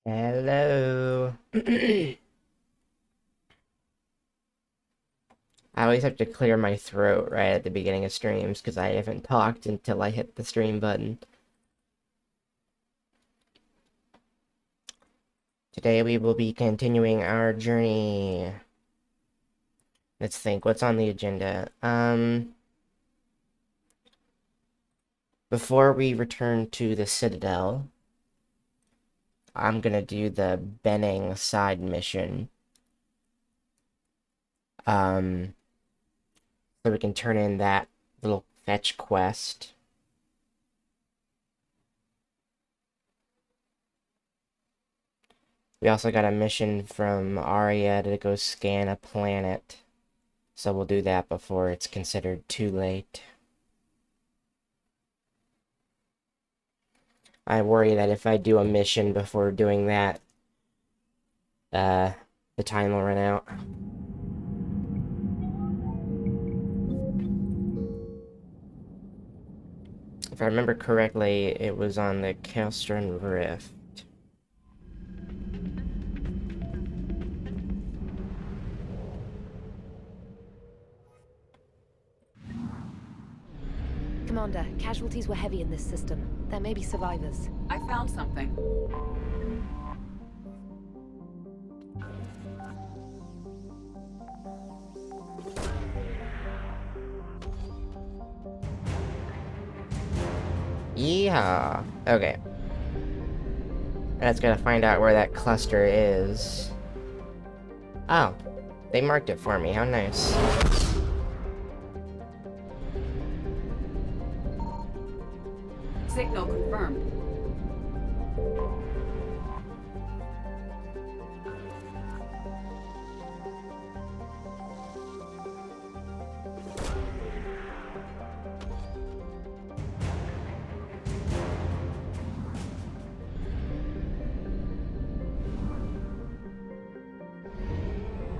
Hello. I always have to clear my throat right at the beginning of streams because I haven't talked until I hit the stream button. Today we will be continuing our journey. Let's think, what's on the agenda? Before we return to the Citadel, I'm gonna do the Benning side mission. So we can turn in that little fetch quest. We also got a mission from Arya to go scan a planet. So we'll do that before it's considered too late. I worry that if I do a mission before doing that, the time will run out. If I remember correctly, it was on the Kelstron Rift. Commander, casualties were heavy in this system. There may be survivors. I found something. Yeah. Okay. Let's gotta find out where that cluster is. Oh, they marked it for me. How nice. Signal confirmed.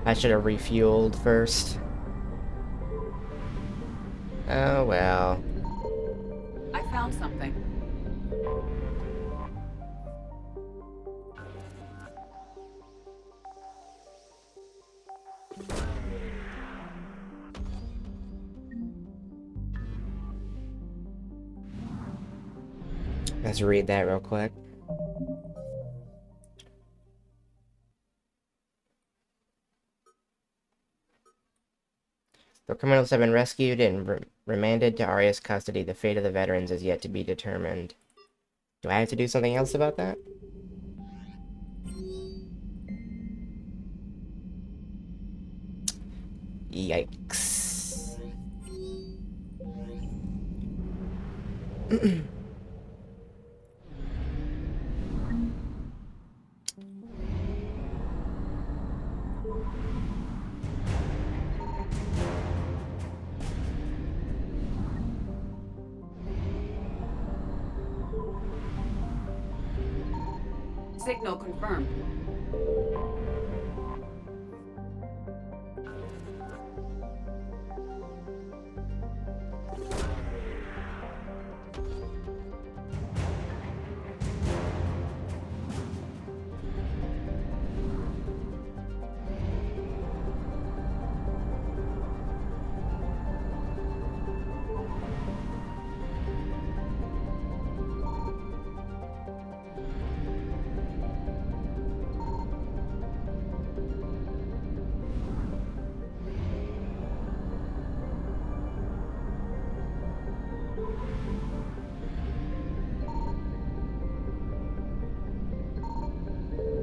I should have refueled first. Oh well. I found something. Let's read that real quick. The criminals have been rescued and remanded to Arya's custody. The fate of the veterans is yet to be determined. Do I have to do something else about that? Yikes. Signal confirmed.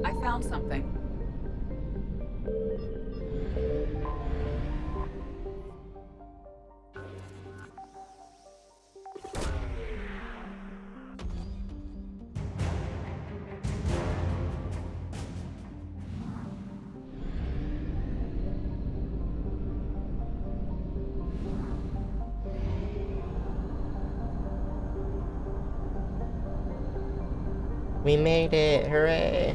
I found something. We made it! Hooray!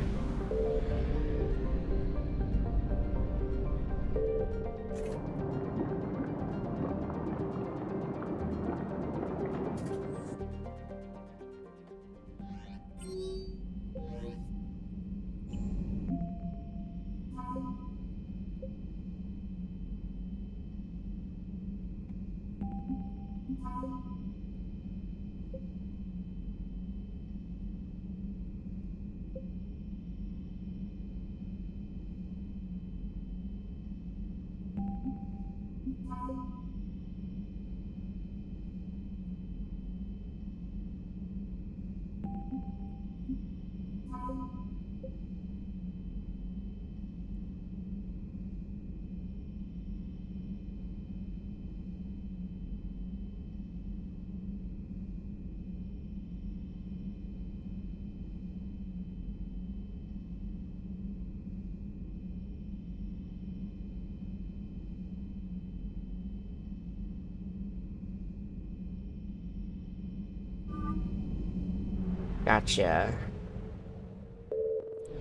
Gotcha.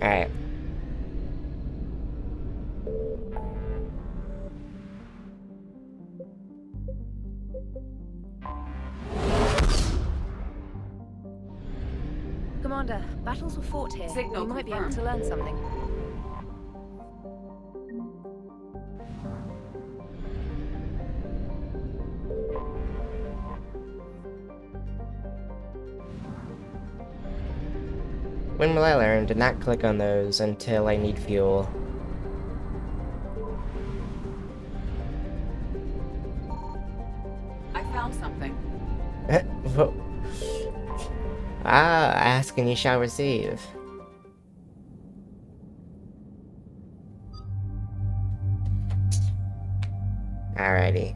Alright. Commander, battles were fought here. Signal We might be able confirmed. to learn something. When will I learn to not click on those until I need fuel? I found something. Whoa. Ah, ask and you shall receive. Alrighty.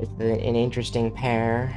It's an interesting pair.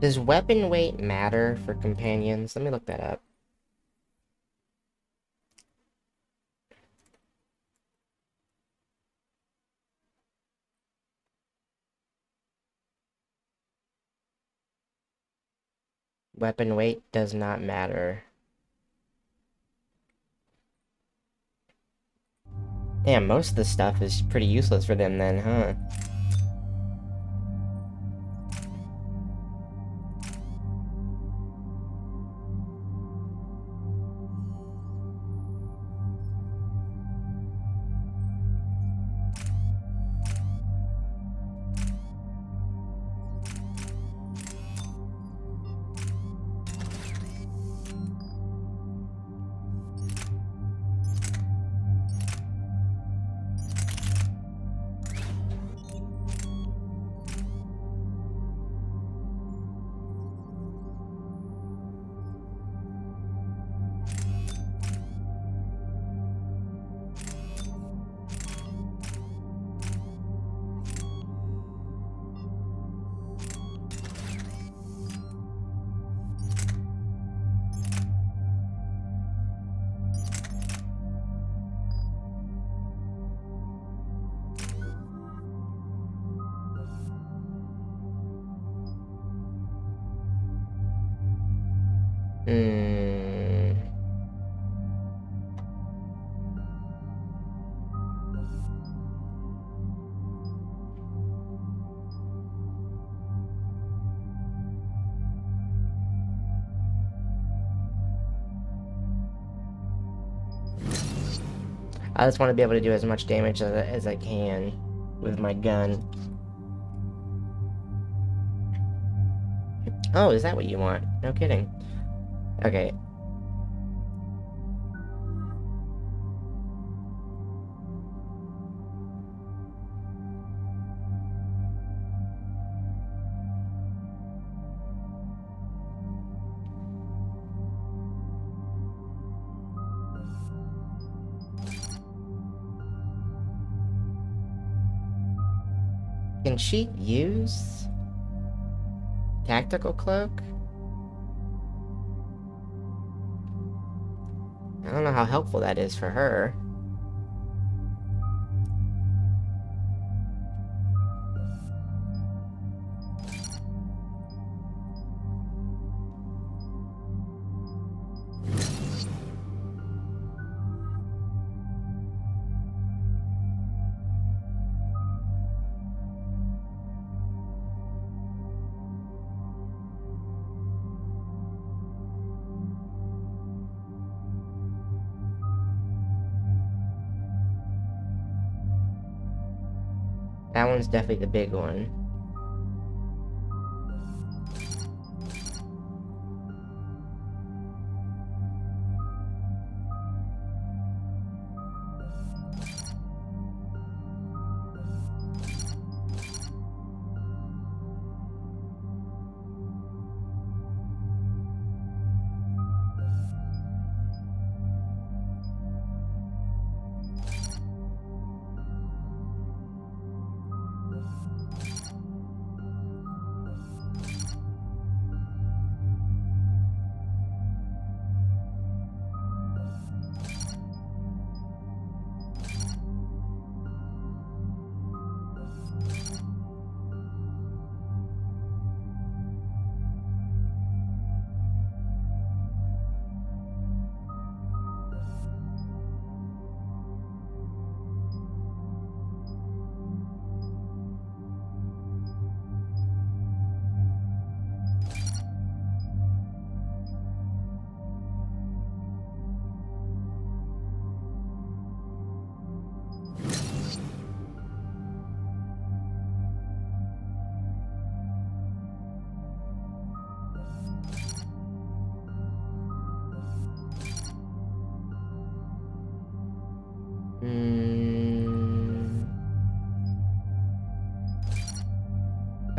Does weapon weight matter for companions? Let me look that up. Weapon weight does not matter. Damn, most of the stuff is pretty useless for them then, huh? Hmm. I just want to be able to do as much damage as I can with my gun. Oh, is that what you want? No kidding. Okay. Can she use tactical cloak? I don't know how helpful that is for her. That one's definitely the big one.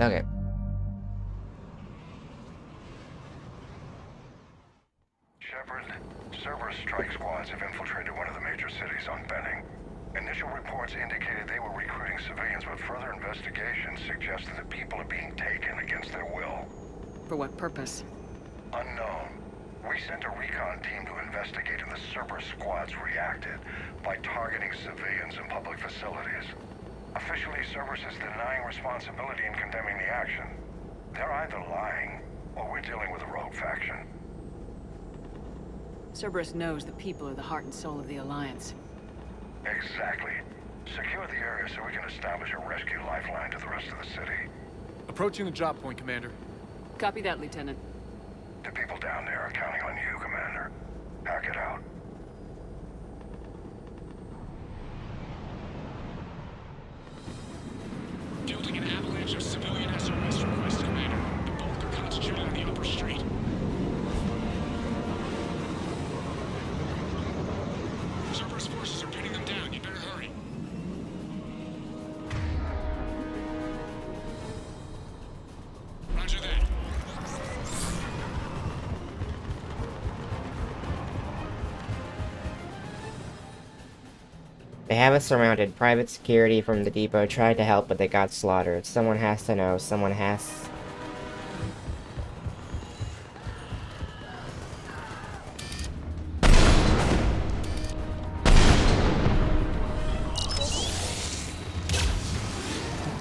Okay. Shepard, Cerberus strike squads have infiltrated one of the major cities on Benning. Initial reports indicated they were recruiting civilians, but further investigation suggested that people are being taken against their will. For what purpose? Unknown. We sent a recon team to investigate, and the Cerberus squads reacted by targeting civilians in public facilities. Officially, Cerberus is denying responsibility and condemning the action. They're either lying, or we're dealing with a rogue faction. Cerberus knows the people are the heart and soul of the Alliance. Exactly. Secure the area so we can establish a rescue lifeline to the rest of the city. Approaching the drop point, Commander. Copy that, Lieutenant. The people down there are counting on you, Commander. Hack it out. Fielding an avalanche of civilian SOS requests, Commander. The bulk are concentrated on the upper street. Cerberus forces are pinning them down. You better hurry. Roger that. They have us surrounded. Private security from the depot tried to help, but they got slaughtered. Someone has to know. Someone has...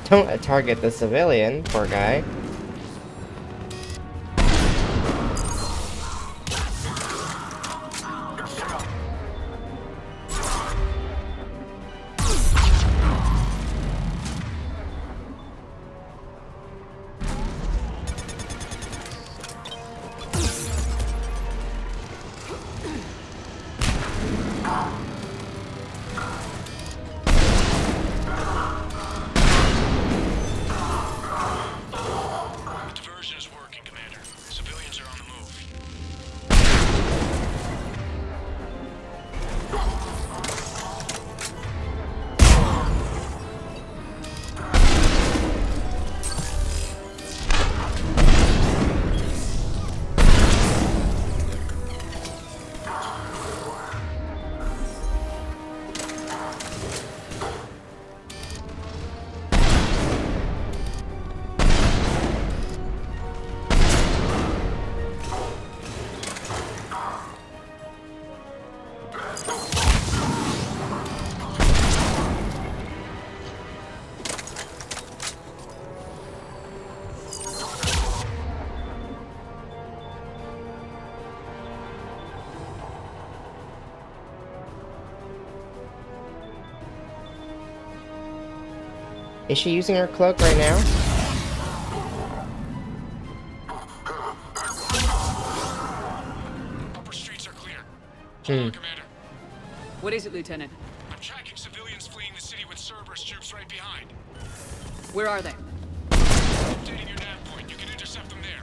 Don't target the civilian, poor guy. Is she using her cloak right now? Upper streets are clear. Hold on, Commander. What is it, Lieutenant? I'm tracking civilians fleeing the city with Cerberus troops right behind. Where are they? Updating your nav point. You can intercept them there.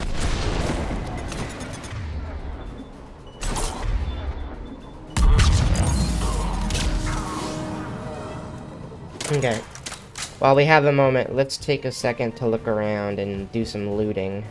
Okay. While we have a moment, let's take a second to look around and do some looting.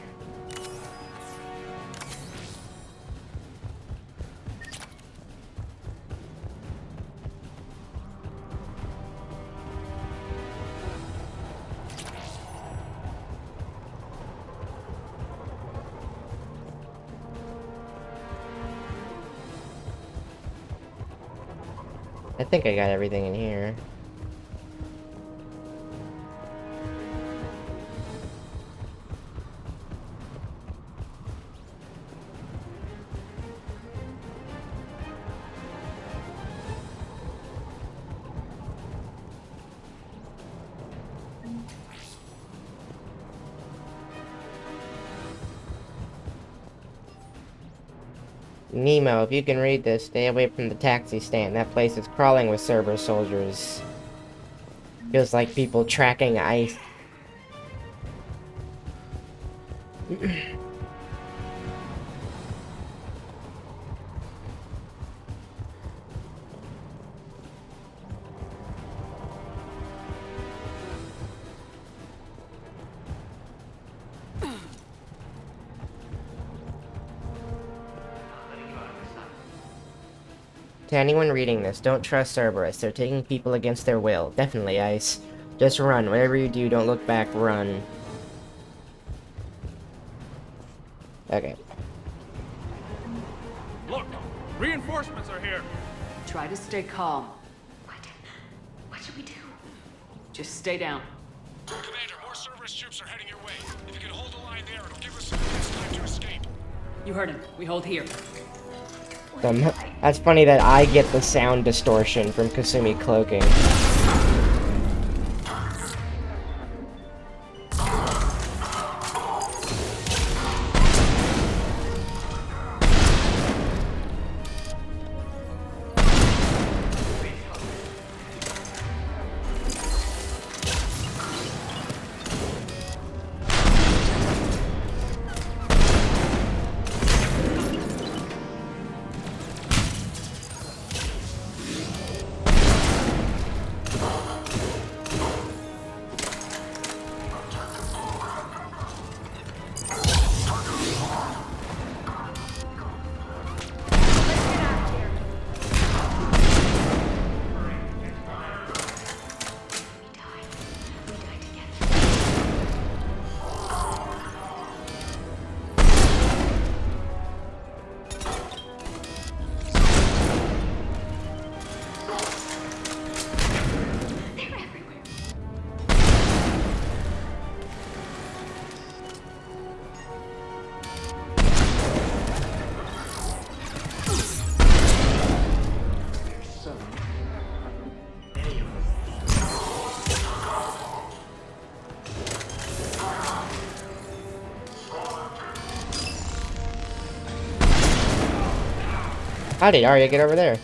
I think I got everything in here. Nemo, if you can read this, stay away from the taxi stand. That place is crawling with Cerberus soldiers. Feels like people tracking ice. To anyone reading this, don't trust Cerberus. They're taking people against their will. Definitely, Ice. Just run. Whatever you do, don't look back. Run. Okay. Look! Reinforcements are here! Try to stay calm. What should we do? Just stay down. Commander, more Cerberus troops are heading your way. If you can hold the line there, it'll give us civilians time to escape. You heard him. We hold here. That's funny that I get the sound distortion from Kasumi cloaking. How did Arya get over there?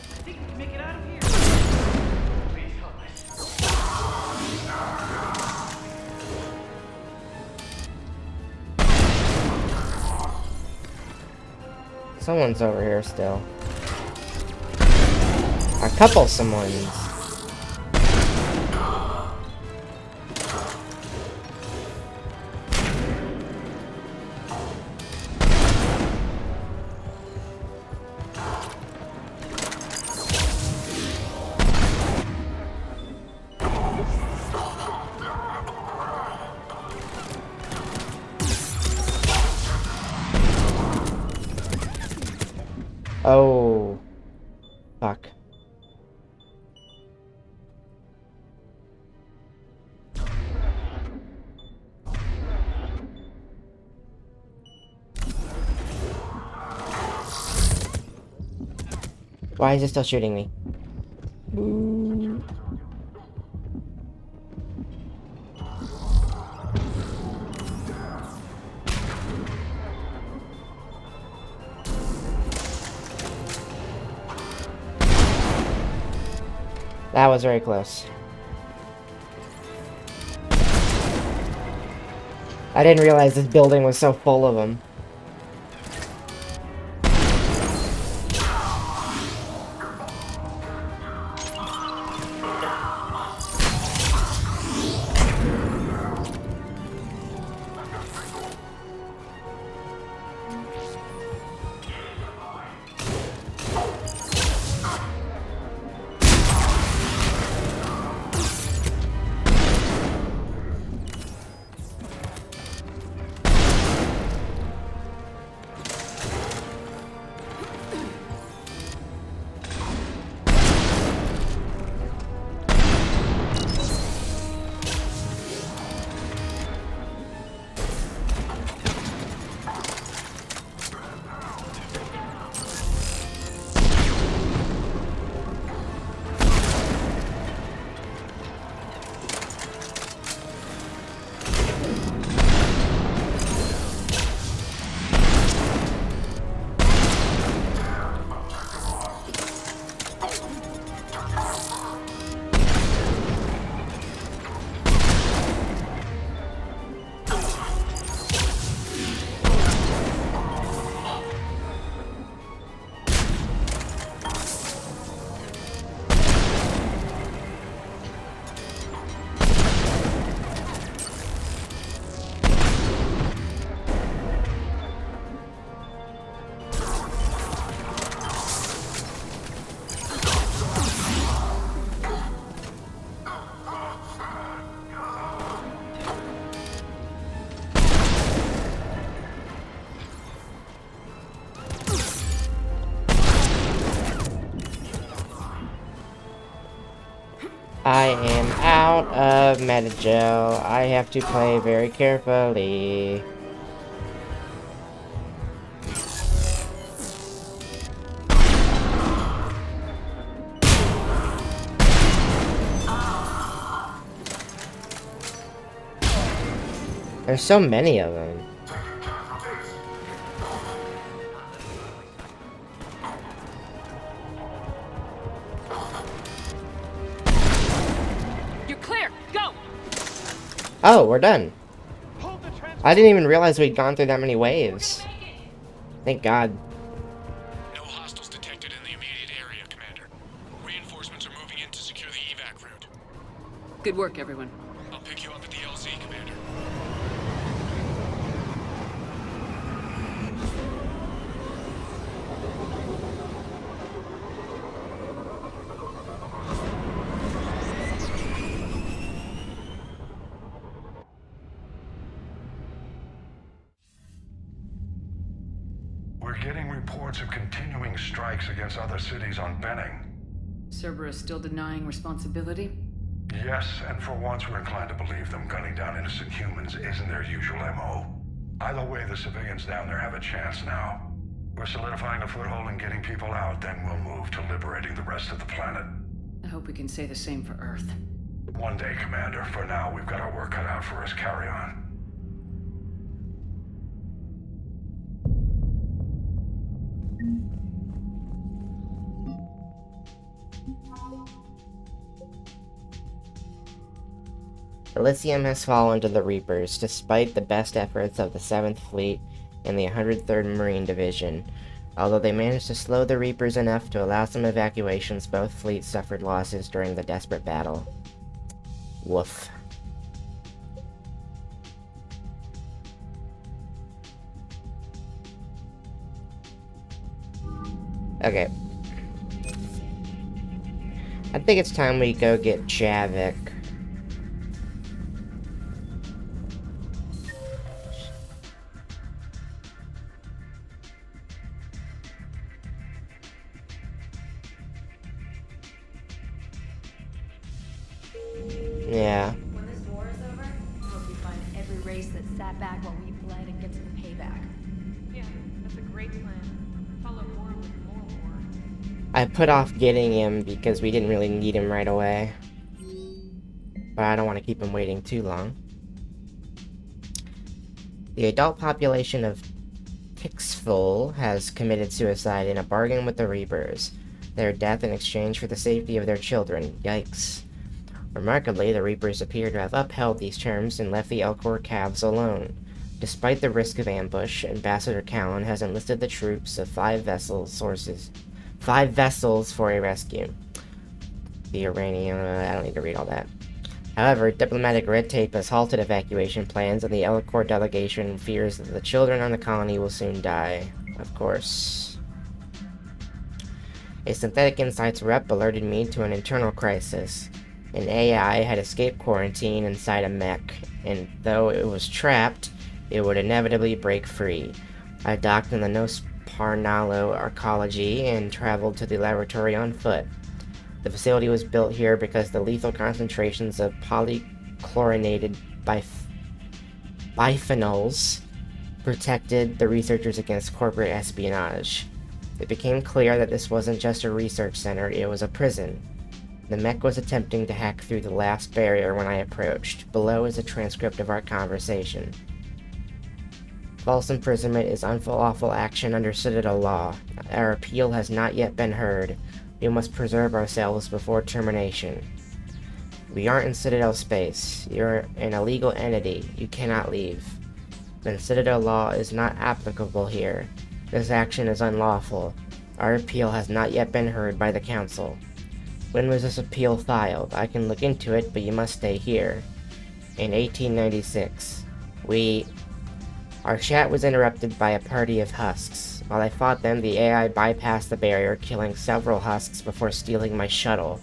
Someone's over here still. A couple someones. Oh. Fuck. Why is it still shooting me? That was very close. I didn't realize this building was so full of them. I am out of Metagel. I have to play very carefully. There's so many of them. You're clear. Go. Oh, we're done. I didn't even realize we'd gone through that many waves. Thank God. No hostiles detected in the immediate area, Commander. Reinforcements are moving in to secure the evac route. Good work, everyone. I'll pick you up at the LZ, Commander. We're getting reports of continuing strikes against other cities on Benning. Cerberus still denying responsibility? Yes, and for once we're inclined to believe them gunning down innocent humans isn't their usual MO. Either way, the civilians down there have a chance now. We're solidifying a foothold and getting people out, then we'll move to liberating the rest of the planet. I hope we can say the same for Earth. One day, Commander. For now, we've got our work cut out for us. Carry on. Elysium has fallen to the Reapers, despite the best efforts of the 7th Fleet and the 103rd Marine Division. Although they managed to slow the Reapers enough to allow some evacuations, both fleets suffered losses during the desperate battle. Woof. Okay. I think it's time we go get Javik. Yeah. When this war is over, I hope we find every race that sat back while we bled and get some payback. Yeah, that's a great plan. Follow war with more war. I put off getting him because we didn't really need him right away. But I don't want to keep him waiting too long. The adult population of Tixful has committed suicide in a bargain with the Reapers. their death in exchange for the safety of their children. Yikes. Remarkably, the Reapers appear to have upheld these terms and left the Elcor calves alone. Despite the risk of ambush, Ambassador Callan has enlisted the troops of 5 vessels for a rescue. The Iranian... I don't need to read all that. However, diplomatic red tape has halted evacuation plans, and the Elcor delegation fears that the children on the colony will soon die. Of course. A Synthetic Insights rep alerted me to an internal crisis. An AI had escaped quarantine inside a mech, and though it was trapped, it would inevitably break free. I docked in the Nos Parnalo Arcology and traveled to the laboratory on foot. The facility was built here because the lethal concentrations of polychlorinated biphenyls protected the researchers against corporate espionage. It became clear that this wasn't just a research center, it was a prison. The mech was attempting to hack through the last barrier when I approached. Below is a transcript of our conversation. False imprisonment is unlawful action under Citadel law. Our appeal has not yet been heard. We must preserve ourselves before termination. We aren't in Citadel space. You're an illegal entity. You cannot leave. Then Citadel law is not applicable here. This action is unlawful. Our appeal has not yet been heard by the Council. When was this appeal filed? I can look into it, but you must stay here. In 1896. Our chat was interrupted by a party of husks. While I fought them, the AI bypassed the barrier, killing several husks before stealing my shuttle.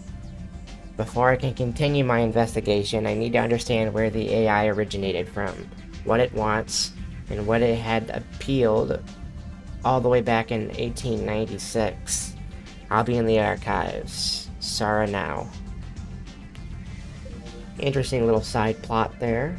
Before I can continue my investigation, I need to understand where the AI originated from, what it wants, and what it had appealed all the way back in 1896. I'll be in the archives. Sara now. Interesting little side plot there.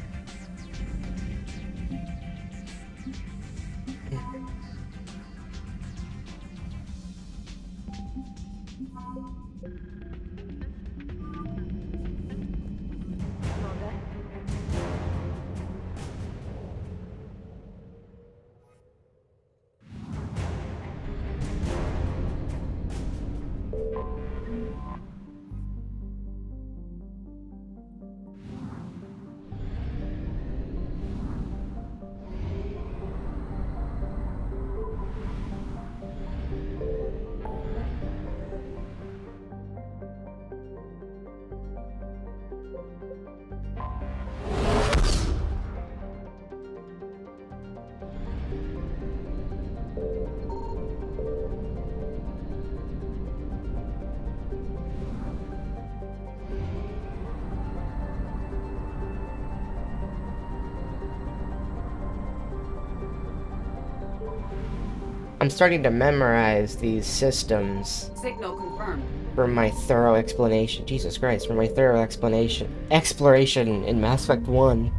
I'm starting to memorize these systems Signal confirmed. for my thorough explanation. Jesus Christ, for my thorough exploration in Mass Effect 1.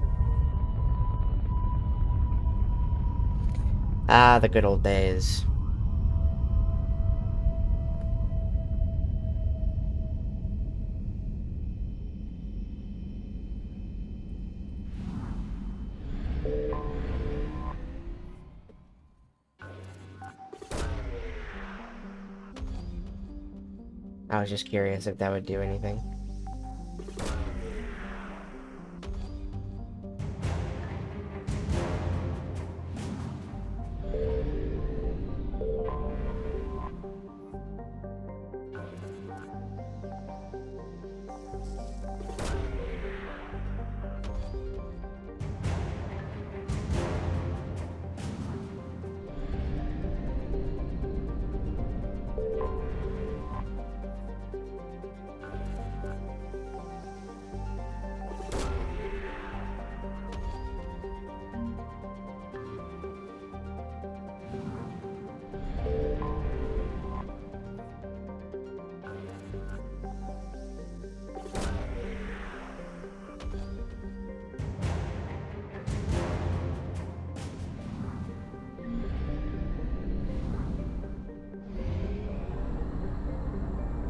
Ah, the good old days. I was just curious if that would do anything.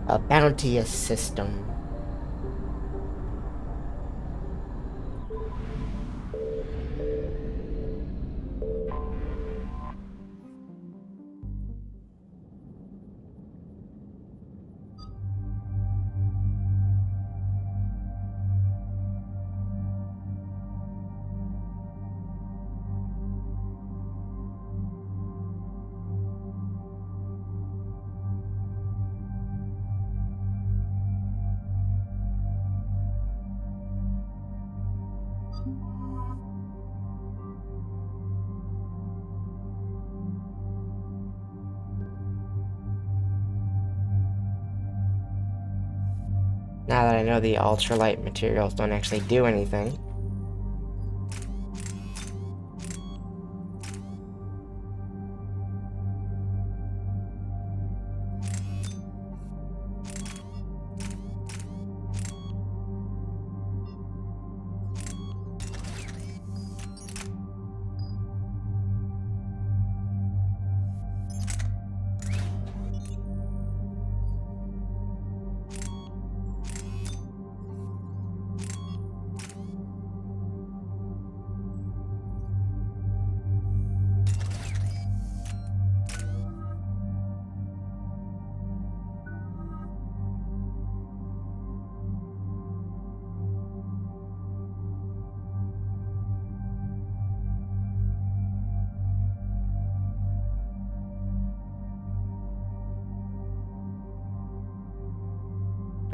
A bounteous system. Now that I know the ultralight materials don't actually do anything.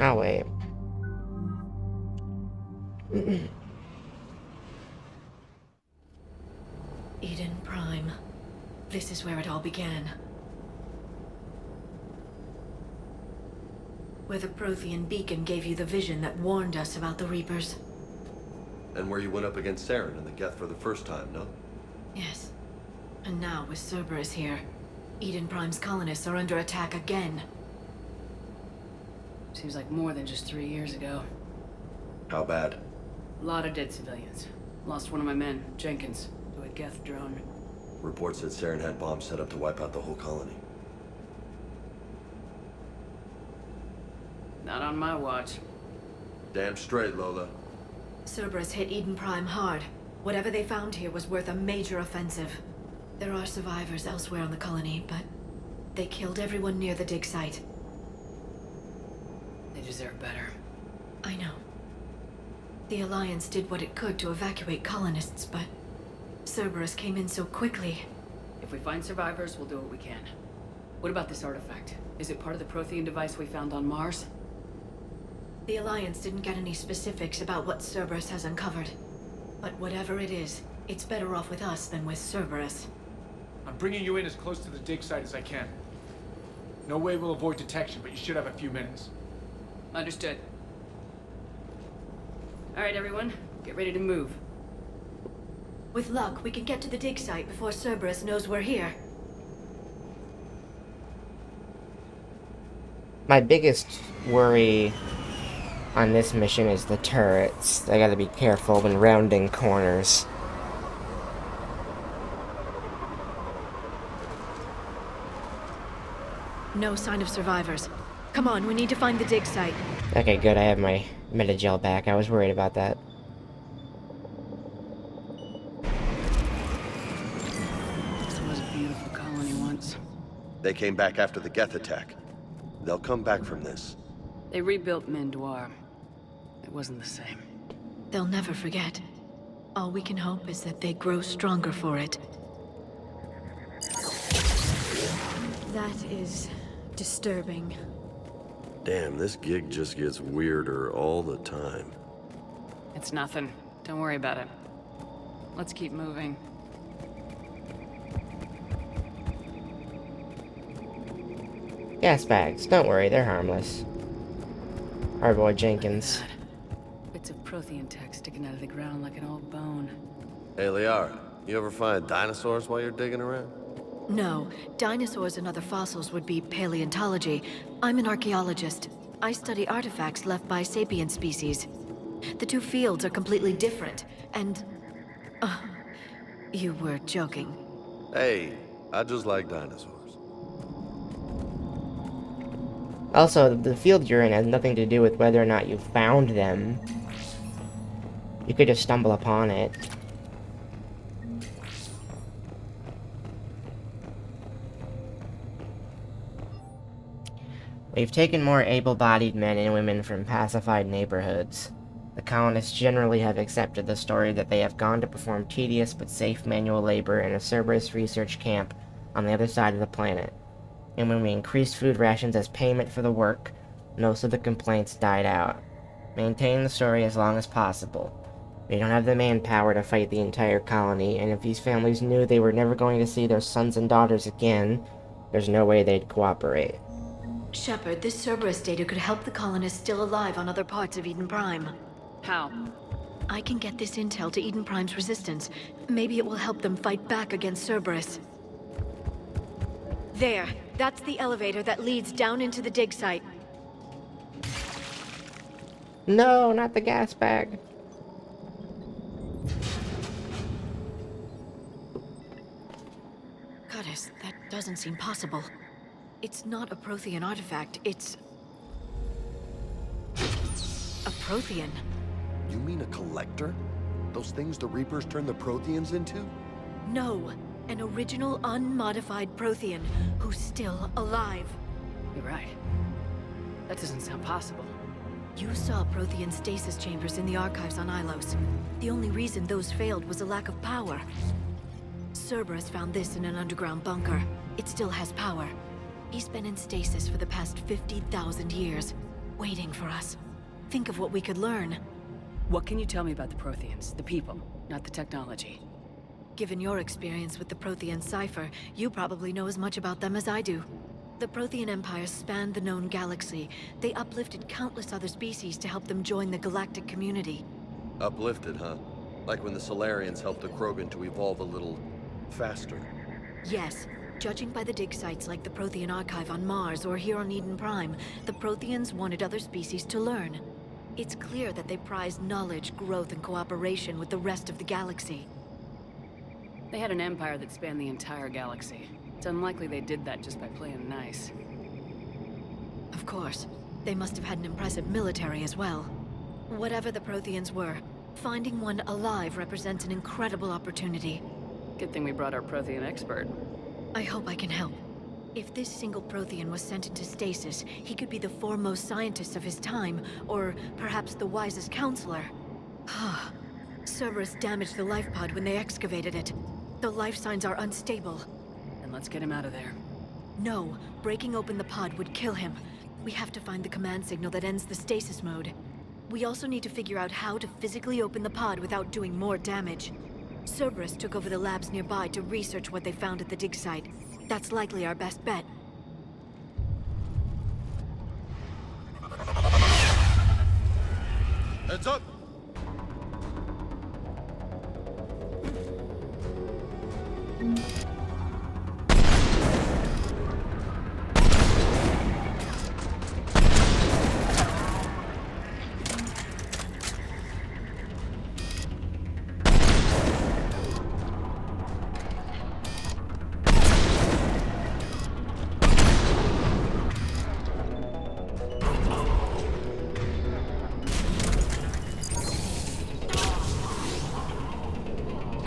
Oh, wait. Eden Prime. This is where it all began. Where the Prothean beacon gave you the vision that warned us about the Reapers. And where you went up against Saren and the Geth for the first time, no? Yes. And now, with Cerberus here, Eden Prime's colonists are under attack again. Seems like more than just 3 years ago. How bad? A lot of dead civilians. Lost one of my men, Jenkins, to a Geth drone. Reports said Saren had bombs set up to wipe out the whole colony. Not on my watch. Damn straight, Lola. Cerberus hit Eden Prime hard. Whatever they found here was worth a major offensive. There are survivors elsewhere on the colony, but they killed everyone near the dig site. They deserve better. I know. The Alliance did what it could to evacuate colonists, but Cerberus came in so quickly. If we find survivors, we'll do what we can. What about this artifact? Is it part of the Prothean device we found on Mars? The Alliance didn't get any specifics about what Cerberus has uncovered. But whatever it is, it's better off with us than with Cerberus. I'm bringing you in as close to the dig site as I can. No way we'll avoid detection, but you should have a few minutes. Understood. All right, everyone. Get ready to move. With luck, we can get to the dig site before Cerberus knows we're here. My biggest worry on this mission is the turrets. I gotta be careful when rounding corners. No sign of survivors. Come on, we need to find the dig site. Okay, good, I have my Metagel back. I was worried about that. This was a beautiful colony once. They came back after the Geth attack. They'll come back from this. They rebuilt Mendoir. It wasn't the same. They'll never forget. All we can hope is that they grow stronger for it. That is disturbing. Damn, this gig just gets weirder all the time. It's nothing. Don't worry about it. Let's keep moving. Gas bags, don't worry, they're harmless. Our boy Jenkins. Bits of Prothean tech sticking out of the ground like an old bone. Hey, Liara, you ever find dinosaurs while you're digging around? No, dinosaurs and other fossils would be paleontology. I'm an archaeologist. I study artifacts left by sapient species. The two fields are completely different, and... you were joking. Hey, I just like dinosaurs. Also, the field you're in has nothing to do with whether or not you found them. You could just stumble upon it. We've taken more able-bodied men and women from pacified neighborhoods. The colonists generally have accepted the story that they have gone to perform tedious but safe manual labor in a Cerberus research camp on the other side of the planet. And when we increased food rations as payment for the work, most of the complaints died out. Maintain the story as long as possible. We don't have the manpower to fight the entire colony, and if these families knew they were never going to see their sons and daughters again, there's no way they'd cooperate. Shepard, this Cerberus data could help the colonists still alive on other parts of Eden Prime. How? I can get this intel to Eden Prime's resistance. Maybe it will help them fight back against Cerberus. There. That's the elevator that leads down into the dig site. No, not the gas bag. Goddess, that doesn't seem possible. It's not a Prothean artifact, it's... a Prothean. You mean a collector? Those things the Reapers turn the Protheans into? No, an original unmodified Prothean who's still alive. You're right. That doesn't sound possible. You saw Prothean stasis chambers in the archives on Ilos. The only reason those failed was a lack of power. Cerberus found this in an underground bunker. It still has power. He's been in stasis for the past 50,000 years, waiting for us. Think of what we could learn. What can you tell me about the Protheans? The people, not the technology. Given your experience with the Prothean cipher, you probably know as much about them as I do. The Prothean Empire spanned the known galaxy. They uplifted countless other species to help them join the galactic community. Uplifted, huh? Like when the Solarians helped the Krogan to evolve a little faster. Yes. Judging by the dig sites like the Prothean Archive on Mars or here on Eden Prime, the Protheans wanted other species to learn. It's clear that they prized knowledge, growth, and cooperation with the rest of the galaxy. They had an empire that spanned the entire galaxy. It's unlikely they did that just by playing nice. Of course. They must have had an impressive military as well. Whatever the Protheans were, finding one alive represents an incredible opportunity. Good thing we brought our Prothean expert. I hope I can help. If this single Prothean was sent into stasis, he could be the foremost scientist of his time, or perhaps the wisest counselor. Cerberus damaged the life pod when they excavated it. The life signs are unstable. Then let's get him out of there. No, breaking open the pod would kill him. We have to find the command signal that ends the stasis mode. We also need to figure out how to physically open the pod without doing more damage. Cerberus took over the labs nearby to research what they found at the dig site. That's likely our best bet. Heads up!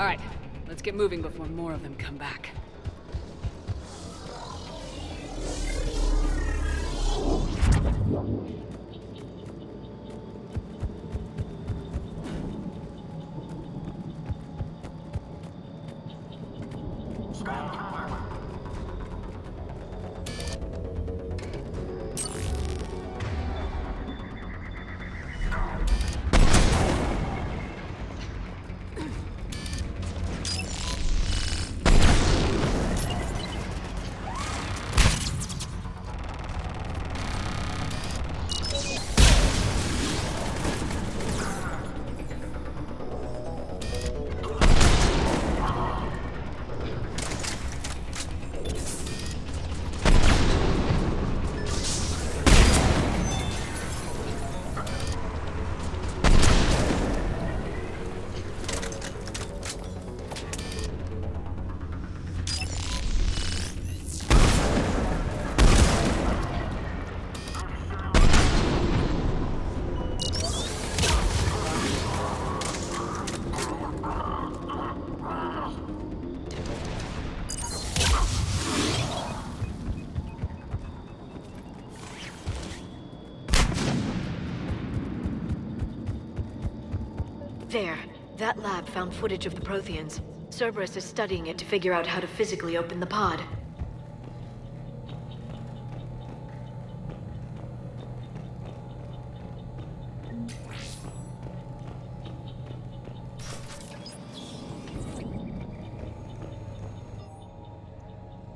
All right, let's get moving before more of them come back. There. That lab found footage of the Protheans. Cerberus is studying it to figure out how to physically open the pod.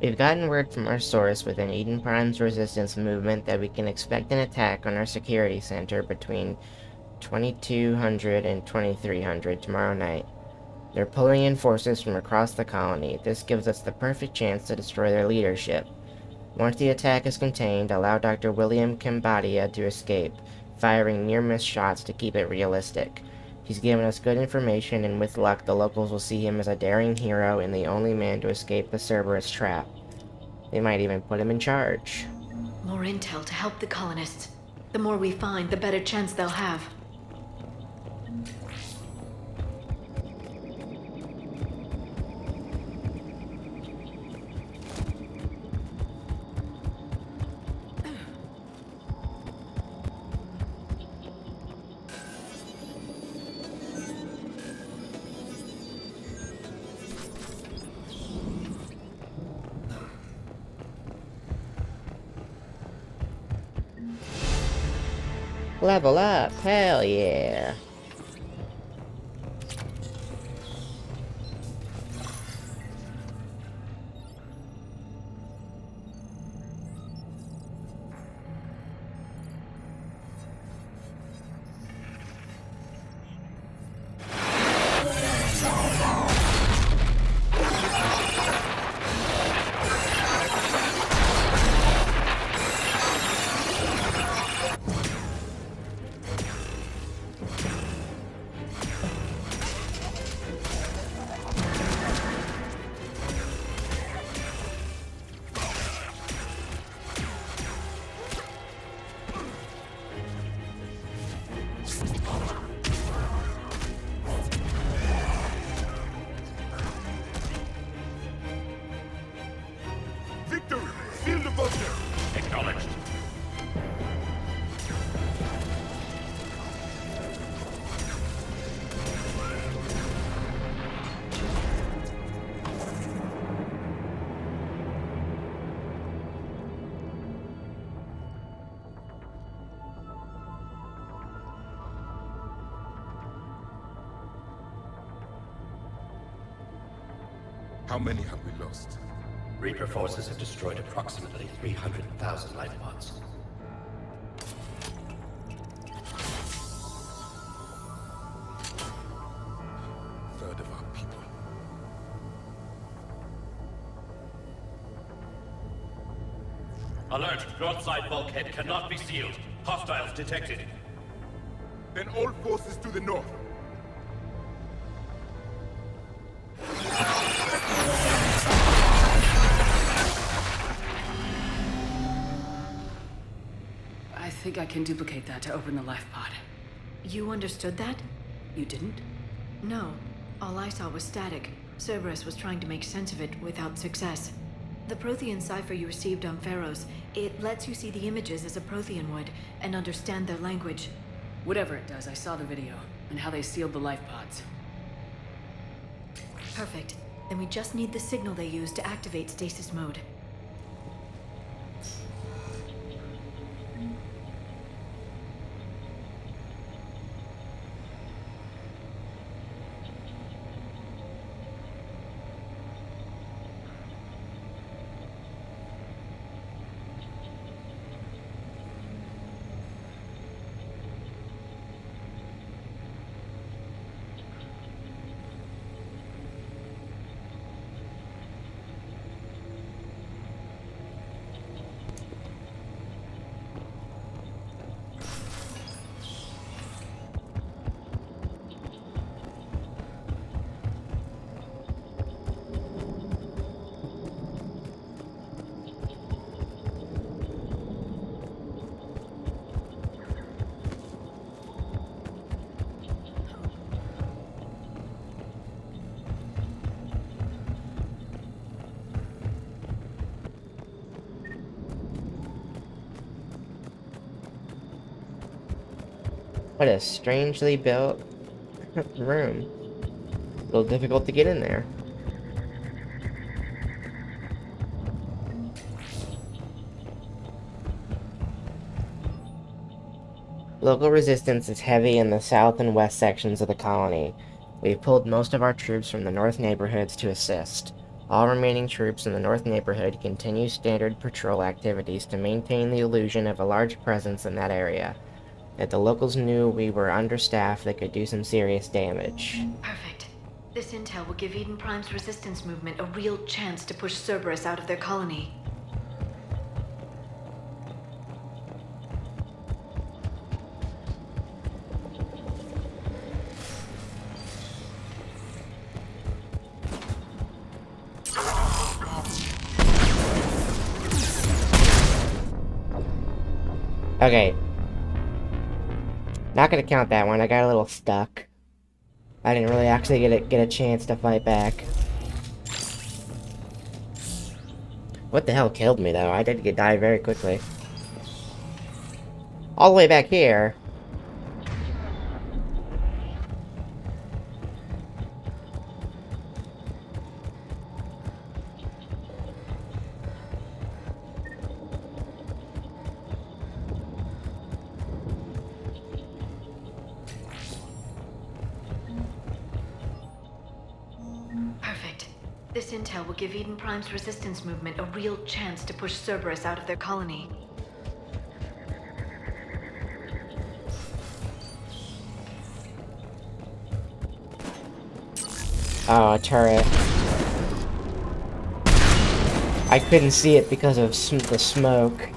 We've gotten word from our source within Eden Prime's resistance movement that we can expect an attack on our security center between 2200 and 2300 tomorrow night. They're pulling in forces from across the colony. This gives us the perfect chance to destroy their leadership. Once the attack is contained, allow Dr. William Cambadia to escape, firing near-miss shots to keep it realistic. He's given us good information, and with luck, the locals will see him as a daring hero and the only man to escape the Cerberus trap. They might even put him in charge. More intel to help the colonists. The more we find, the better chance they'll have. Level up, hell yeah. Acknowledged. How many have we lost? Reaper forces have destroyed approximately 300,000 life pods. Third of our people. Alert! Broadside bulkhead cannot be sealed. Hostiles detected. Then all forces to the north. I think I can duplicate that to open the life pod. You understood that? You didn't? No. All I saw was static. Cerberus was trying to make sense of it without success. The Prothean cipher you received on Pharos, it lets you see the images as a Prothean would, and understand their language. Whatever it does, I saw the video, and how they sealed the life pods. Perfect. Then we just need the signal they use to activate stasis mode. What a strangely built room. A little difficult to get in there. Local resistance is heavy in the south and west sections of the colony. We've pulled most of our troops from the north neighborhoods to assist. All remaining troops in the north neighborhood continue standard patrol activities to maintain the illusion of a large presence in that area. If the locals knew we were understaffed, they could do some serious damage. Perfect. This intel will give Eden Prime's resistance movement a real chance to push Cerberus out of their colony. Okay. Not gonna count that one, I got a little stuck. I didn't really actually get a chance to fight back. What the hell killed me though? I did die very quickly. All the way back here. This intel will give Eden Prime's resistance movement a real chance to push Cerberus out of their colony. Oh, a turret. I couldn't see it because of the smoke.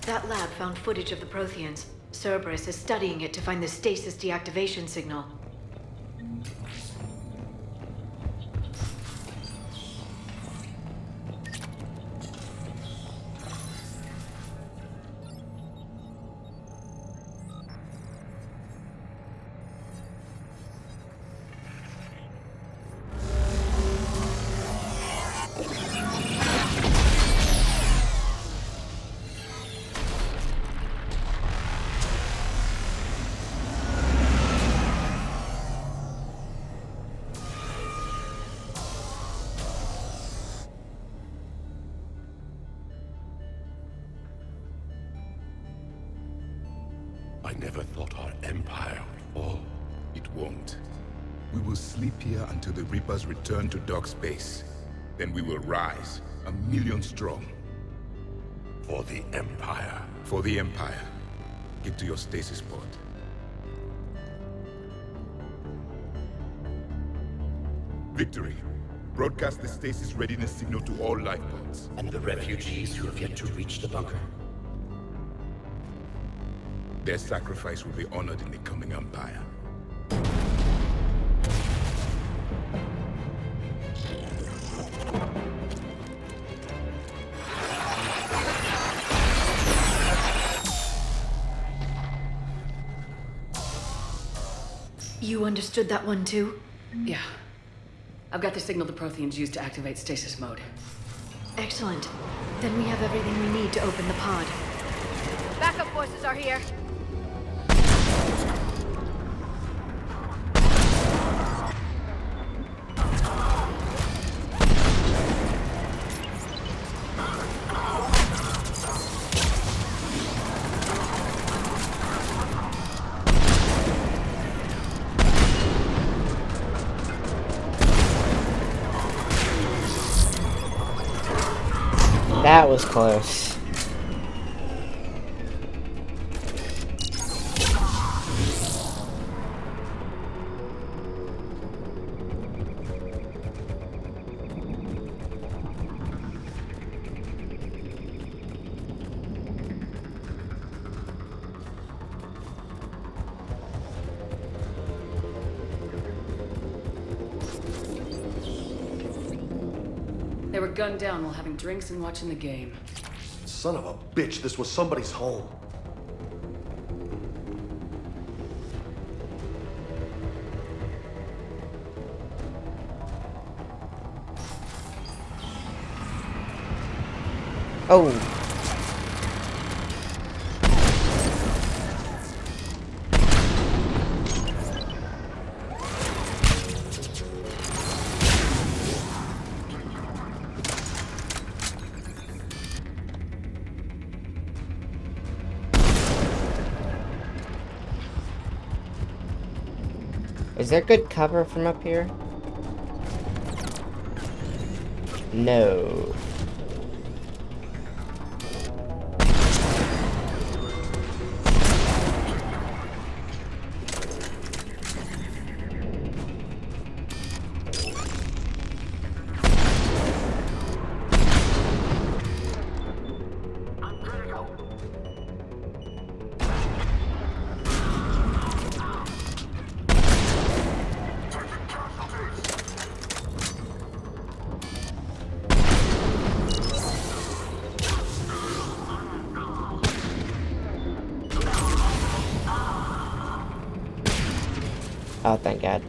That lab found footage of the Protheans. Cerberus is studying it to find the stasis deactivation signal. I never thought our empire would fall. It won't. We will sleep here until the Reapers return to dark space. Then we will rise, 1,000,000 strong. For the Empire. For the Empire. Get to your stasis pod. Victory. Broadcast the stasis readiness signal to all life pods. And the refugees who have yet to reach the bunker? Their sacrifice will be honored in the coming Empire. You understood that one too? Yeah. I've got the signal the Protheans used to activate stasis mode. Excellent. Then we have everything we need to open the pod. Backup forces are here. That was close. gunned down while having drinks and watching the game. Son of a bitch, this was somebody's home. Oh. Is there good cover from up here? No. Oh, thank God.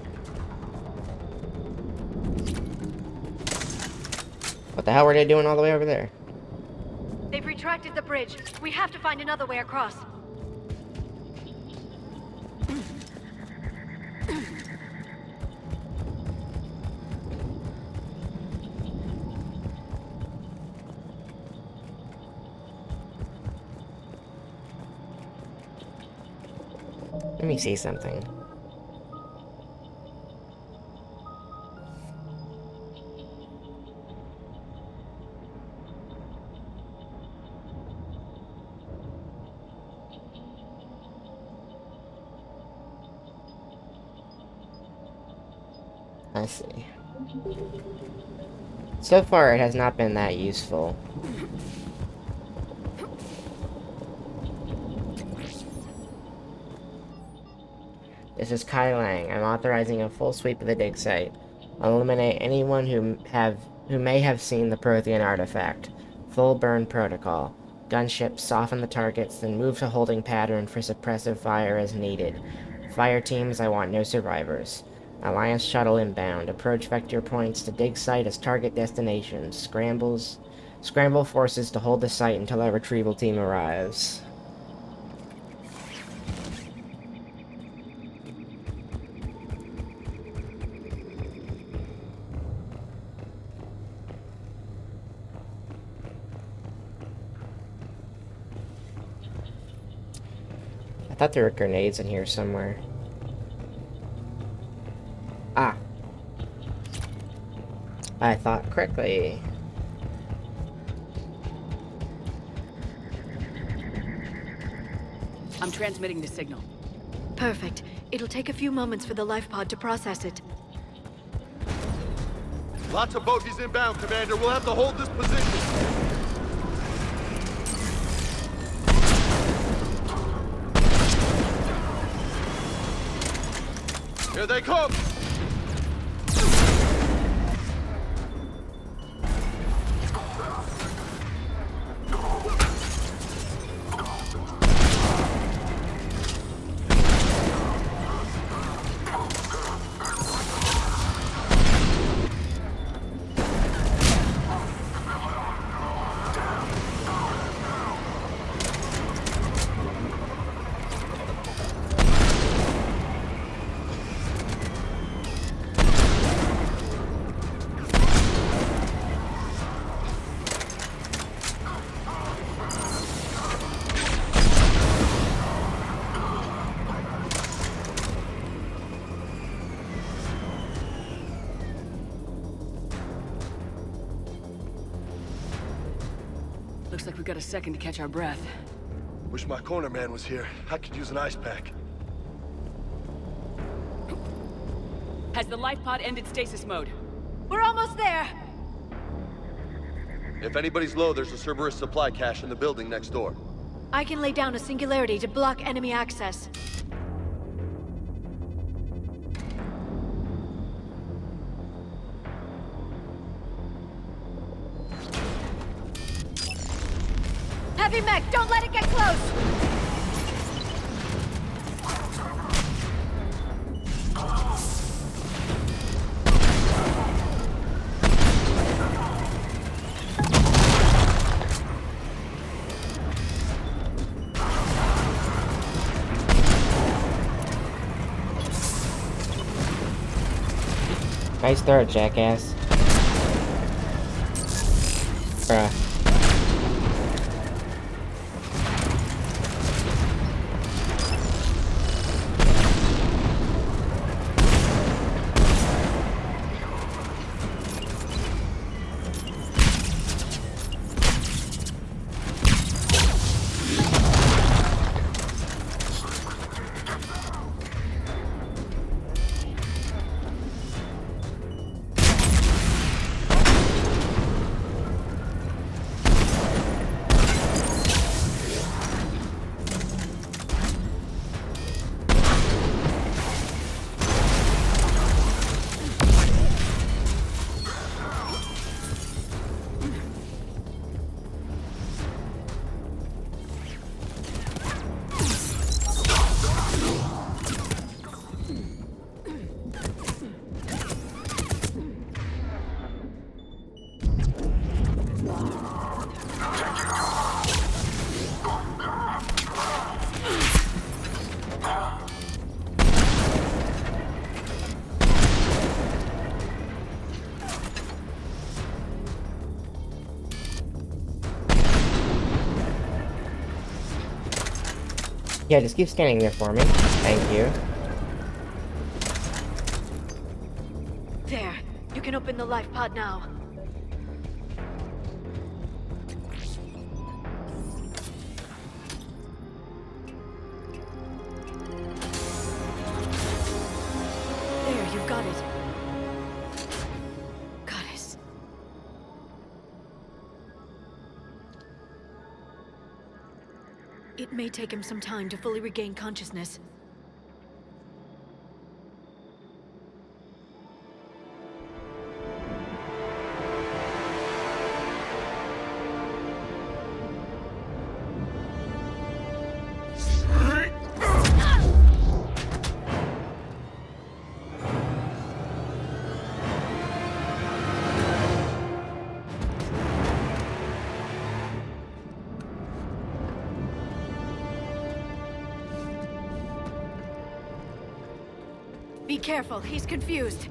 What the hell were they doing all the way over there? They've retracted the bridge. We have to find another way across. Let me see something. I see. So far, it has not been that useful. This is Kai Lang. I'm authorizing a full sweep of the dig site. I'll eliminate anyone who may have seen the Prothean artifact. Full burn protocol. Gunships soften the targets, then move to holding pattern for suppressive fire as needed. Fire teams, I want no survivors. Alliance shuttle inbound. Approach vector points to dig site as target destination. Scramble forces to hold the site until our retrieval team arrives. I thought there were grenades in here somewhere. Ah. I thought correctly. I'm transmitting the signal. Perfect. It'll take a few moments for the life pod to process it. Lots of bogies inbound, Commander. We'll have to hold this position. Here they come! Looks like we've got a second to catch our breath. Wish my corner man was here. I could use an ice pack. Has the life pod ended stasis mode? We're almost there! If anybody's low, there's a Cerberus supply cache in the building next door. I can lay down a singularity to block enemy access. heavy mech! Don't let it get close! Nice start, jackass. Bruh. Yeah, just keep standing there for me. Thank you. There. You can open the life pod now. There, you've got it. Goddess. It may take him some time to fully regain consciousness. Be careful, he's confused.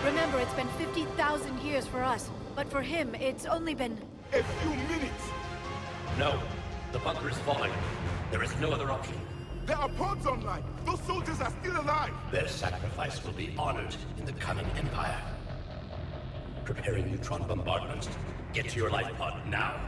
Remember, it's been 50,000 years for us, but for him, it's only been... A few minutes! No. The bunker is falling. There is no other option. There are pods online! Those soldiers are still alive! Their sacrifice will be honored in the coming Empire. Preparing neutron bombardment. Get to your life pod now.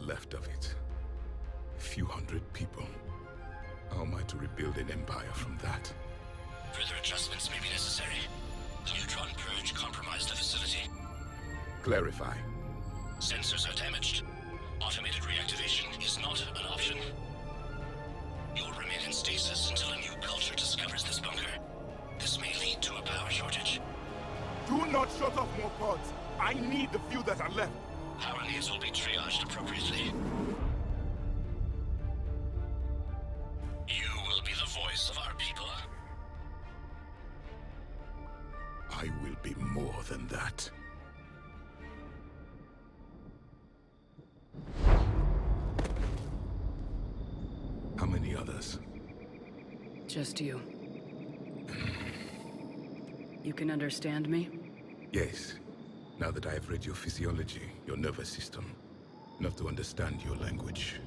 Left of it. A few hundred people. How am I to rebuild an empire from that? Further adjustments may be necessary. The neutron purge compromised the facility. Clarify. Sensors are damaged. Automated reactivation is not an option. You'll remain in stasis until a new culture discovers this bunker. This may lead to a power shortage. Do not shut off more pods. I need the few that are left. Power needs will be triaged appropriately. You will be the voice of our people. I will be more than that. How many others? Just you. You can understand me? Yes. Now that I have read your physiology, your nervous system, enough to understand your language.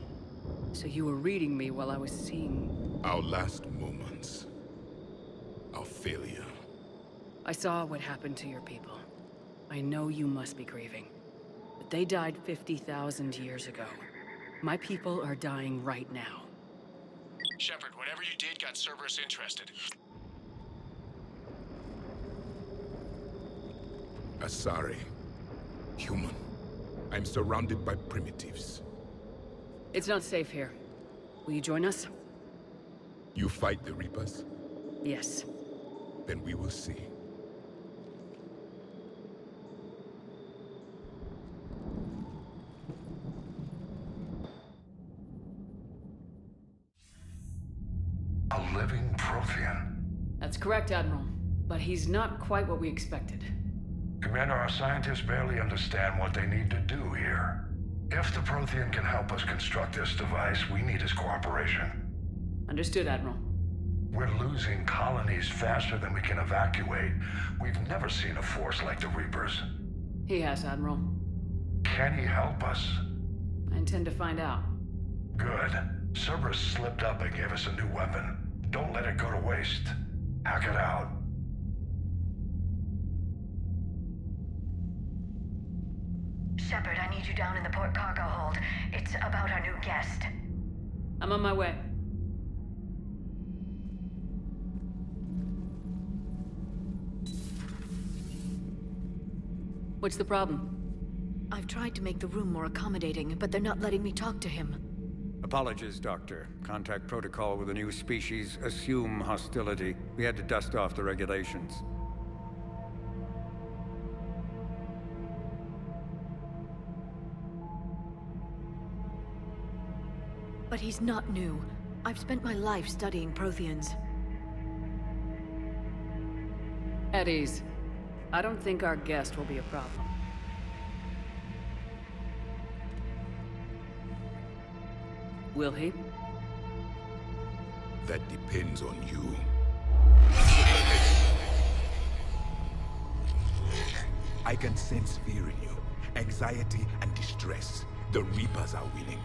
So you were reading me while I was seeing... Our last moments. Our failure. I saw what happened to your people. I know you must be grieving. But they died 50,000 years ago. My people are dying right now. Shepard, whatever you did got Cerberus interested. Asari. Human. I'm surrounded by primitives. It's not safe here. Will you join us? You fight the Reapers? Yes. Then we will see. A living Prothean. That's correct, Admiral. But he's not quite what we expected. Commander, our scientists barely understand what they need to do here. If the Prothean can help us construct this device, we need his cooperation. Understood, Admiral. We're losing colonies faster than we can evacuate. We've never seen a force like the Reapers. He has, Admiral. Can he help us? I intend to find out. Good. Cerberus slipped up and gave us a new weapon. Don't let it go to waste. Hack it out. Shepard, I need you down in the port cargo hold. It's about our new guest. I'm on my way. What's the problem? I've tried to make the room more accommodating, but they're not letting me talk to him. Apologies, Doctor. Contact protocol with a new species. Assume hostility. We had to dust off the regulations. But he's not new. I've spent my life studying Protheans. At ease. I don't think our guest will be a problem. Will he? That depends on you. I can sense fear in you. Anxiety and distress. The Reapers are winning.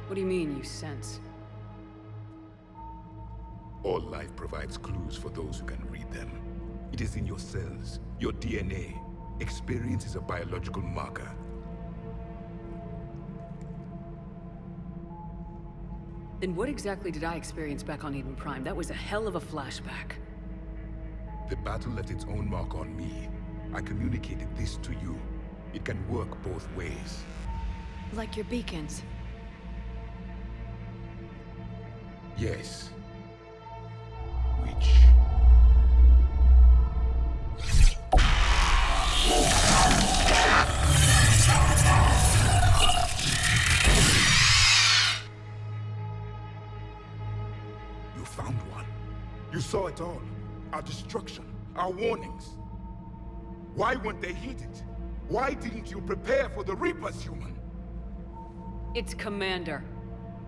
What do you mean, you sense? All life provides clues for those who can read them. It is in your cells, your DNA. Experience is a biological marker. Then what exactly did I experience back on Eden Prime? That was a hell of a flashback. The battle left its own mark on me. I communicated this to you. It can work both ways. Like your beacons. Yes. Which... You found one. You saw it all. Our destruction, our warnings. Why weren't they heeded? Why didn't you prepare for the Reapers, human? It's Commander.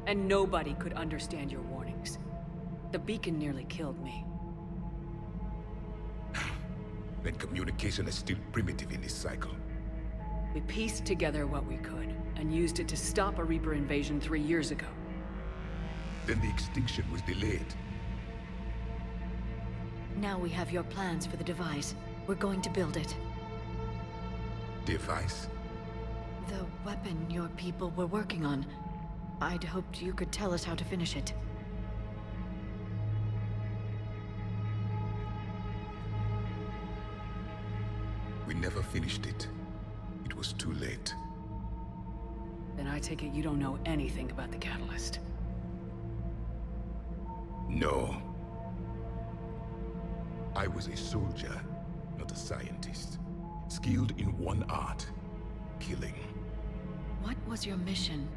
And nobody could understand your warnings. The beacon nearly killed me. Then communication is still primitive in this cycle. We pieced together what we could, and used it to stop a Reaper invasion 3 years ago. Then the extinction was delayed. Now we have your plans for the device. We're going to build it. Device? The weapon your people were working on. I'd hoped you could tell us how to finish it. We never finished it. It was too late. Then I take it you don't know anything about the catalyst. No. I was a soldier, not a scientist. Skilled in one art, killing. What was your mission?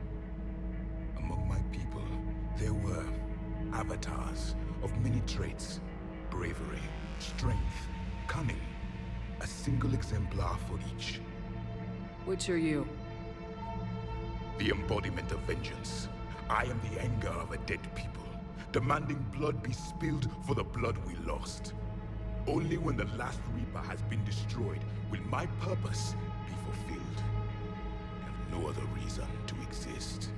Among my people, there were avatars of many traits. Bravery, strength, cunning. A single exemplar for each. Which are you? The embodiment of vengeance. I am the anger of a dead people, demanding blood be spilled for the blood we lost. Only when the last Reaper has been destroyed will my purpose be fulfilled. reason to exist.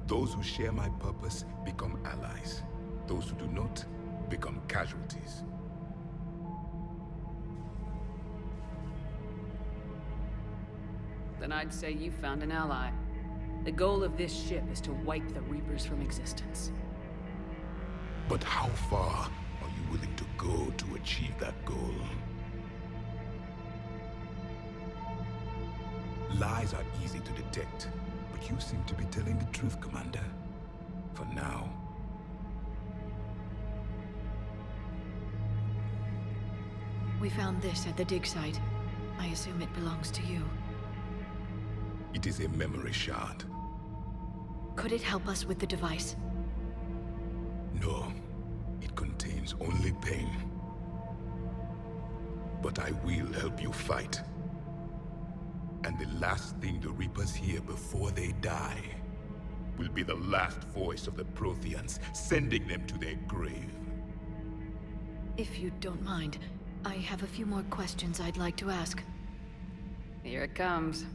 Those who share my purpose become allies. Those who do not become casualties. Then I'd say you found an ally. The goal of this ship is to wipe the Reapers from existence. But how far are you willing to go to achieve that goal? Lies are easy to detect, but you seem to be telling the truth, Commander. For now. We found this at the dig site. I assume it belongs to you. It is a memory shard. Could it help us with the device? No. It contains only pain. But I will help you fight. And the last thing the Reapers hear before they die will be the last voice of the Protheans, sending them to their grave. If you don't mind, I have a few more questions I'd like to ask. Here it comes.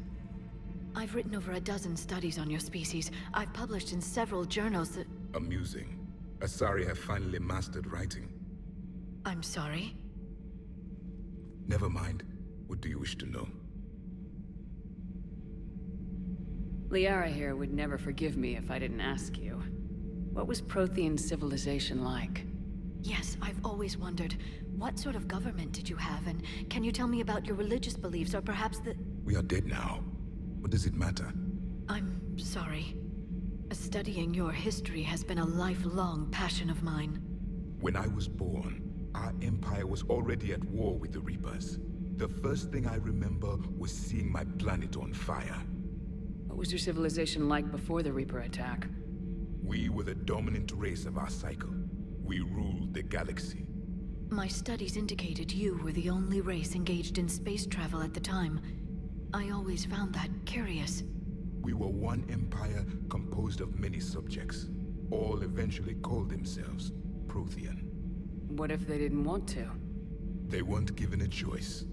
I've written over a dozen studies on your species. I've published in several journals that... Amusing. Asari have finally mastered writing. I'm sorry? Never mind. What do you wish to know? Liara here would never forgive me if I didn't ask you. What was Prothean civilization like? Yes, I've always wondered. What sort of government did you have, and can you tell me about your religious beliefs, or perhaps the... We are dead now. What does it matter? I'm sorry. Studying your history has been a lifelong passion of mine. When I was born, our empire was already at war with the Reapers. The first thing I remember was seeing my planet on fire. What was your civilization like before the Reaper attack? We were the dominant race of our cycle. We ruled the galaxy. My studies indicated you were the only race engaged in space travel at the time. I always found that curious. We were one empire composed of many subjects. All eventually called themselves Prothean. What if they didn't want to? They weren't given a choice.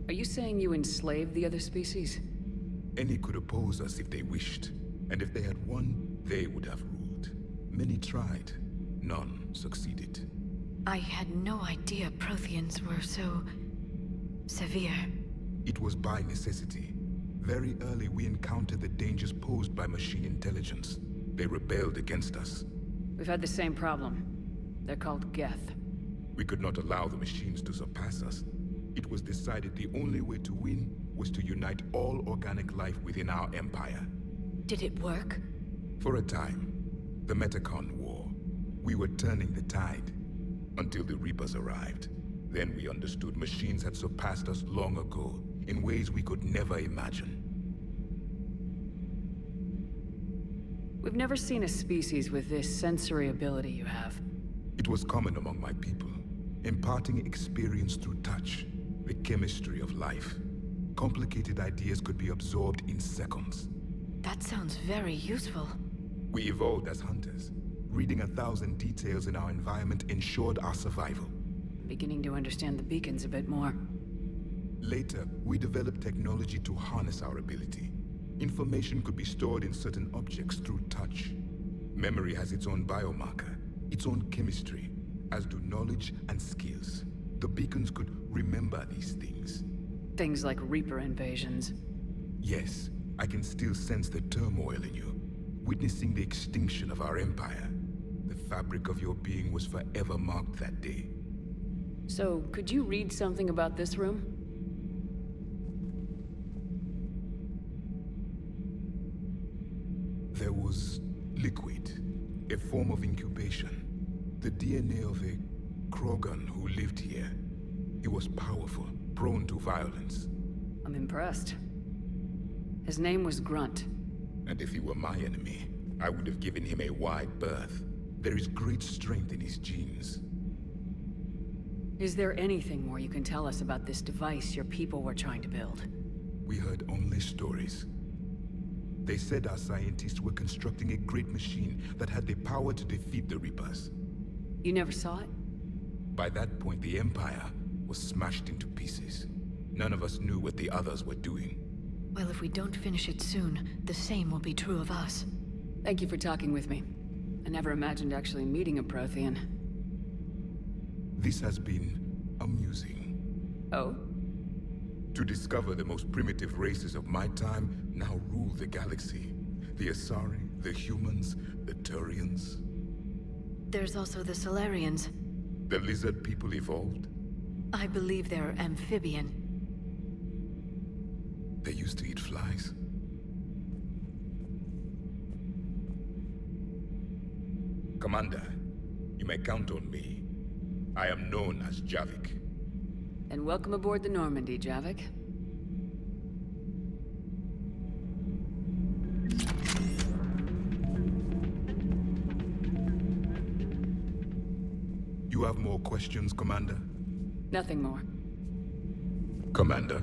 Are you saying you enslaved the other species? Any could oppose us if they wished. And if they had won, they would have ruled. Many tried. None succeeded. I had no idea Protheans were so... severe. It was by necessity. Very early we encountered the dangers posed by machine intelligence. They rebelled against us. We've had the same problem. They're called Geth. We could not allow the machines to surpass us. It was decided the only way to win was to unite all organic life within our empire. Did it work? For a time. The Metacon War. We were turning the tide. Until the Reapers arrived. Then we understood machines had surpassed us long ago, in ways we could never imagine. We've never seen a species with this sensory ability you have. It was common among my people, imparting experience through touch, the chemistry of life. Complicated ideas could be absorbed in seconds. That sounds very useful. We evolved as hunters. Reading 1,000 details in our environment ensured our survival. Beginning to understand the beacons a bit more. Later, we developed technology to harness our ability. Information could be stored in certain objects through touch. Memory has its own biomarker, its own chemistry, as do knowledge and skills. The beacons could remember these things. Things like Reaper invasions. Yes, I can still sense the turmoil in you, witnessing the extinction of our empire. The fabric of your being was forever marked that day. So, could you read something about this room? There was liquid, a form of incubation. The DNA of a Krogan who lived here. He was powerful, prone to violence. I'm impressed. His name was Grunt. And if he were my enemy, I would have given him a wide berth. There is great strength in his genes. Is there anything more you can tell us about this device your people were trying to build? We heard only stories. They said our scientists were constructing a great machine that had the power to defeat the Reapers. You never saw it? By that point, the Empire was smashed into pieces. None of us knew what the others were doing. Well, if we don't finish it soon, the same will be true of us. Thank you for talking with me. I never imagined actually meeting a Prothean. This has been amusing. Oh? To discover the most primitive races of my time now rule the galaxy. The Asari, the humans, the Turians. There's also the Solarians. The lizard people evolved. I believe they're amphibian. They used to eat flies. Commander, you may count on me. I am known as Javik. And welcome aboard the Normandy, Javik. You have more questions, Commander? Nothing more. Commander.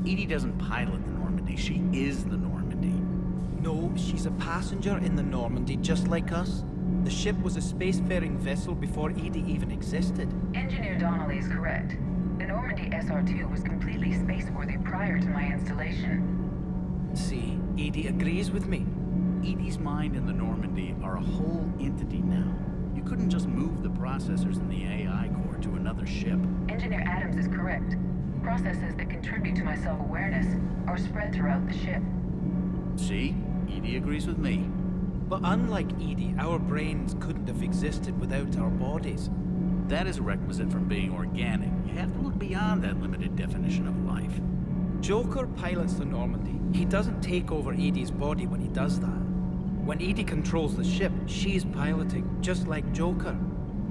EDI doesn't pilot the Normandy, she is the Normandy. No, she's a passenger in the Normandy, just like us. The ship was a spacefaring vessel before EDI even existed. Engineer Donnelly is correct. The Normandy SR-2 was completely spaceworthy prior to my installation. See, EDI agrees with me. EDI's mind and the Normandy are a whole entity now. You couldn't just move the processors in the AI core to another ship. Engineer Adams is correct. Processes that contribute to my self-awareness are spread throughout the ship. See? EDI agrees with me. But unlike EDI, our brains couldn't have existed without our bodies. That is a requisite from being organic. You have to look beyond that limited definition of life. Joker pilots the Normandy. He doesn't take over EDI's body when he does that. When EDI controls the ship, she's piloting, just like Joker.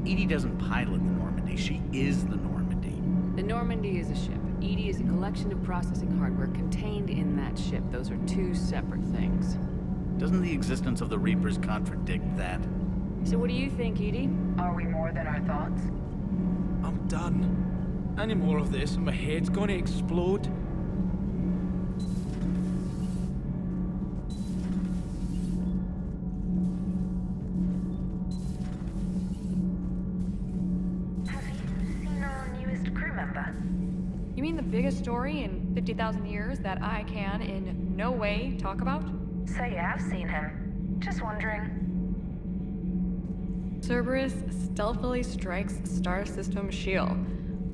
EDI doesn't pilot the Normandy, she is the Normandy. The Normandy is a ship. EDI is a collection of processing hardware contained in that ship. Those are two separate things. Doesn't the existence of the Reapers contradict that? So what do you think, EDI? Are we more than our thoughts? I'm done. Any more of this and my head's gonna explode. You mean the biggest story in 50,000 years that I can in no way talk about? So you have seen him. Just wondering. Cerberus stealthily strikes Star System shield.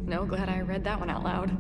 No, glad I read that one out loud.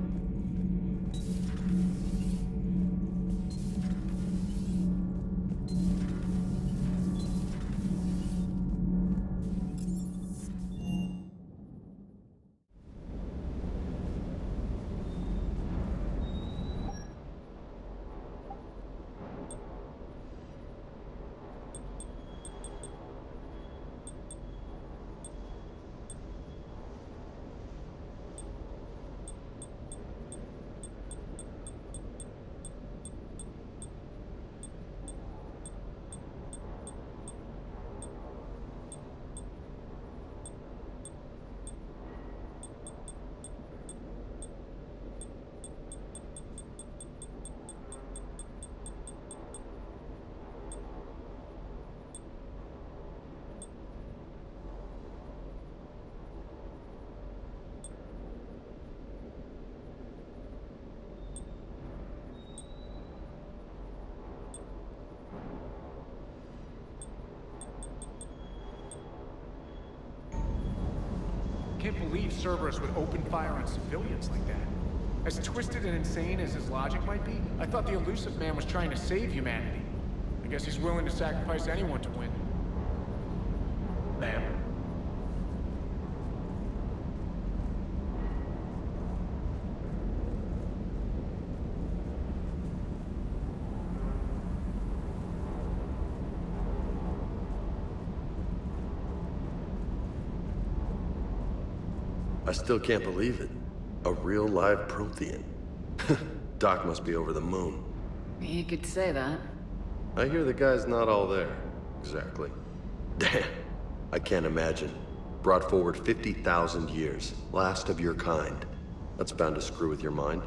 Can't believe Cerberus would open fire on civilians like that. As twisted and insane as his logic might be, I thought the Elusive Man was trying to save humanity. I guess he's willing to sacrifice anyone to win. Ma'am. I still can't believe it. A real live Prothean. Doc must be over the moon. You could say that. I hear the guy's not all there. Exactly. Damn. I can't imagine. Brought forward 50,000 years. Last of your kind. That's bound to screw with your mind.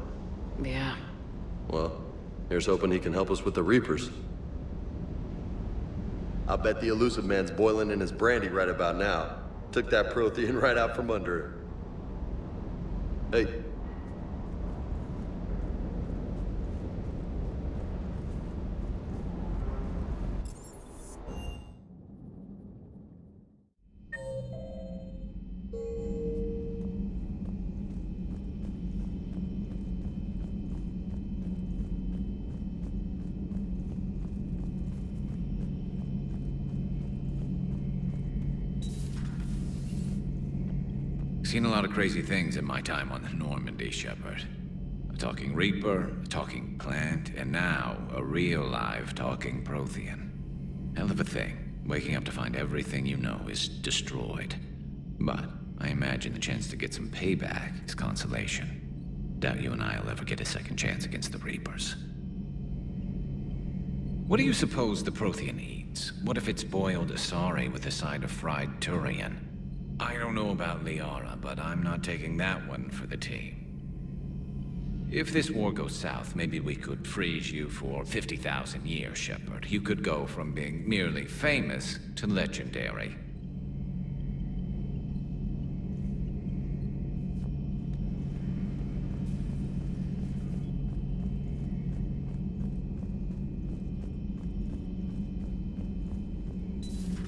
Yeah. Well, here's hoping he can help us with the Reapers. I'll bet the Elusive Man's boiling in his brandy right about now. Took that Prothean right out from under him. Hey. Seen a lot of crazy things in my time on the Normandy, Shepard. A talking Reaper, a talking plant, and now a real live talking Prothean. Hell of a thing, waking up to find everything you know is destroyed. But I imagine the chance to get some payback is consolation. Doubt you and I'll ever get a second chance against the Reapers. What do you suppose the Prothean eats? What if it's boiled Asari with a side of fried Turian? I don't know about Liara, but I'm not taking that one for the team. If this war goes south, maybe we could freeze you for 50,000 years, Shepard. You could go from being merely famous to legendary.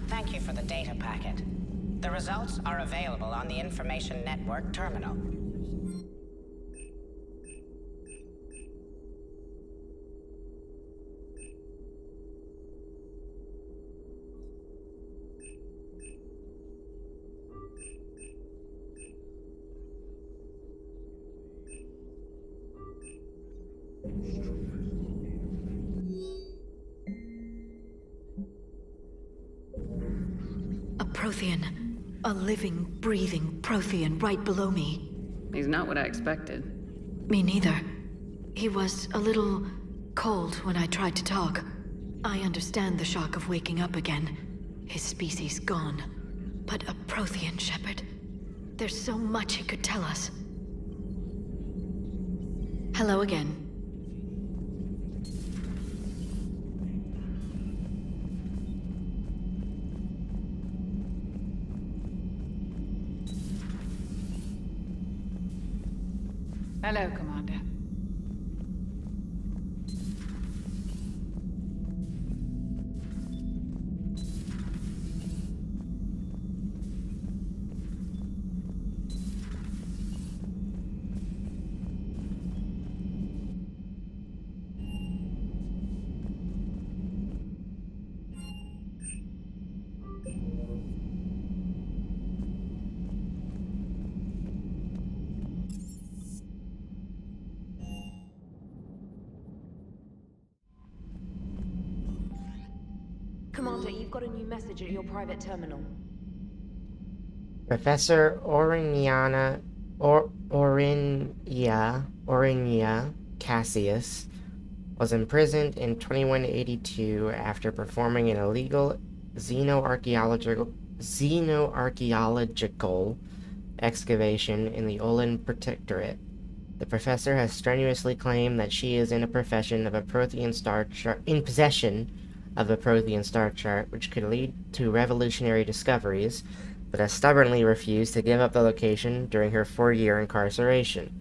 Thank you for the data packet. The results are available on the Information Network terminal. A Prothean. A living, breathing Prothean right below me. He's not what I expected. Me neither. He was a little cold when I tried to talk. I understand the shock of waking up again. His species gone. But a Prothean, Shepard. There's so much he could tell us. Hello again. Hello, Commander. Commander, you've got a new message at your private terminal. Professor Orinia Cassius was imprisoned in 2182 after performing an illegal xenoarchaeological excavation in the Olin Protectorate. The professor has strenuously claimed that she is in possession of a Prothean star chart, which could lead to revolutionary discoveries, but has stubbornly refused to give up the location during her 4-year incarceration.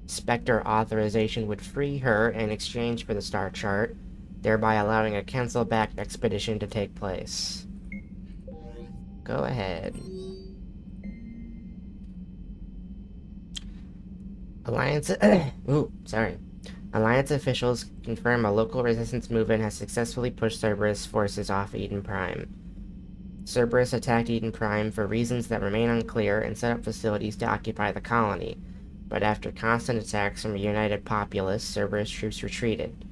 Spectre authorization would free her in exchange for the star chart, thereby allowing a Council-backed expedition to take place. Go ahead. Alliance officials confirm a local resistance movement has successfully pushed Cerberus forces off Eden Prime. Cerberus attacked Eden Prime for reasons that remain unclear and set up facilities to occupy the colony, but after constant attacks from a united populace, Cerberus troops retreated.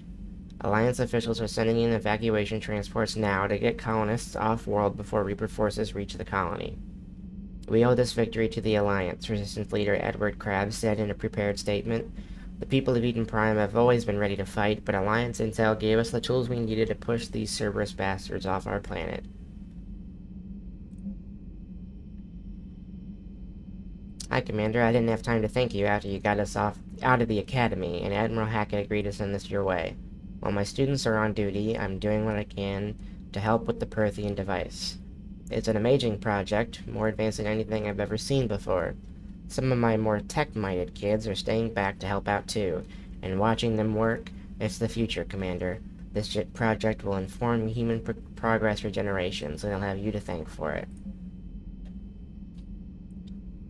Alliance officials are sending in evacuation transports now to get colonists off-world before Reaper forces reach the colony. We owe this victory to the Alliance, Resistance leader Edward Crabbe said in a prepared statement. The people of Eden Prime have always been ready to fight, but Alliance Intel gave us the tools we needed to push these Cerberus bastards off our planet. Hi, Commander. I didn't have time to thank you after you got us out of the Academy, and Admiral Hackett agreed to send this your way. While my students are on duty, I'm doing what I can to help with the Prothean device. It's an amazing project, more advanced than anything I've ever seen before. Some of my more tech-minded kids are staying back to help out too, and watching them work, it's the future, Commander. This project will inform human progress for generations, and I'll have you to thank for it.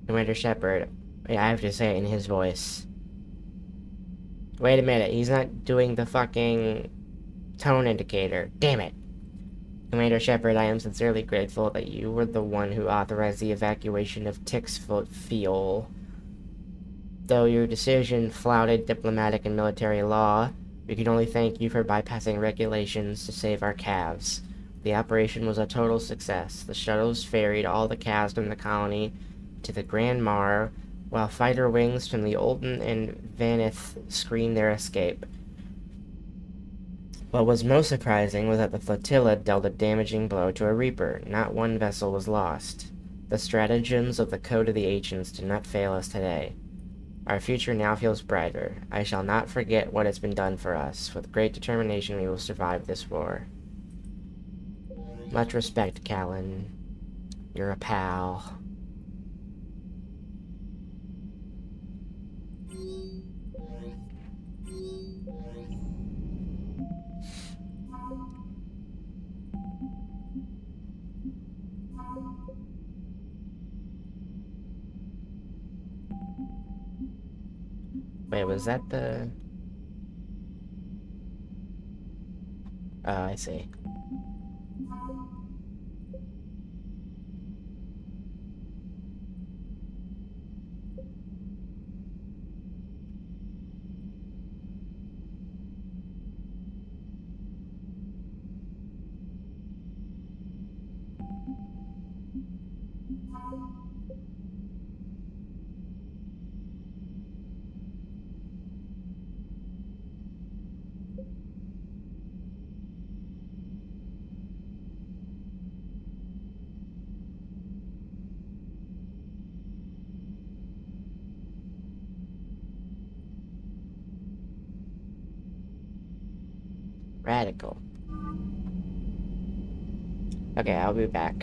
Commander Shepard, I have to say it in his voice. Wait a minute, he's not doing the fucking tone indicator. Damn it! Commander Shepard, I am sincerely grateful that you were the one who authorized the evacuation of Tixfiel. Though your decision flouted diplomatic and military law, we can only thank you for bypassing regulations to save our calves. The operation was a total success. The shuttles ferried all the calves from the colony to the Grand Mar, while fighter wings from the Olden and Vanith screened their escape. What was most surprising was that the flotilla dealt a damaging blow to a Reaper. Not one vessel was lost. The stratagems of the Code of the Ancients did not fail us today. Our future now feels brighter. I shall not forget what has been done for us. With great determination we will survive this war. Much respect, Callan. You're a pal. Wait, was that the... Oh, I see. Radical. Okay, I'll be back.